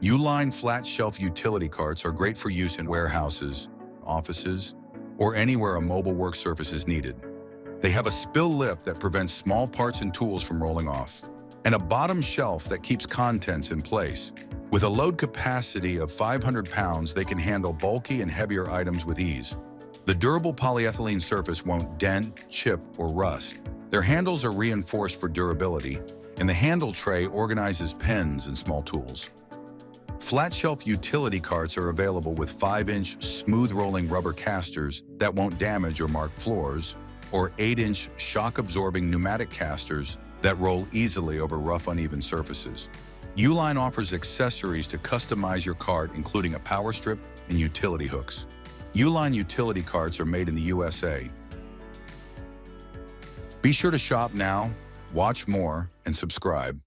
Uline flat shelf utility carts are great for use in warehouses, offices, or anywhere a mobile work surface is needed. They have a spill lip that prevents small parts and tools from rolling off, and a bottom shelf that keeps contents in place. With a load capacity of 500 pounds, they can handle bulky and heavier items with ease. The durable polyethylene surface won't dent, chip, or rust. Their handles are reinforced for durability, and the handle tray organizes pens and small tools. Flat shelf utility carts are available with 5-inch smooth-rolling rubber casters that won't damage or mark floors, or 8-inch shock-absorbing pneumatic casters that roll easily over rough, uneven surfaces. Uline offers accessories to customize your cart, including a power strip and utility hooks. Uline utility carts are made in the USA. Be sure to shop now, watch more, and subscribe.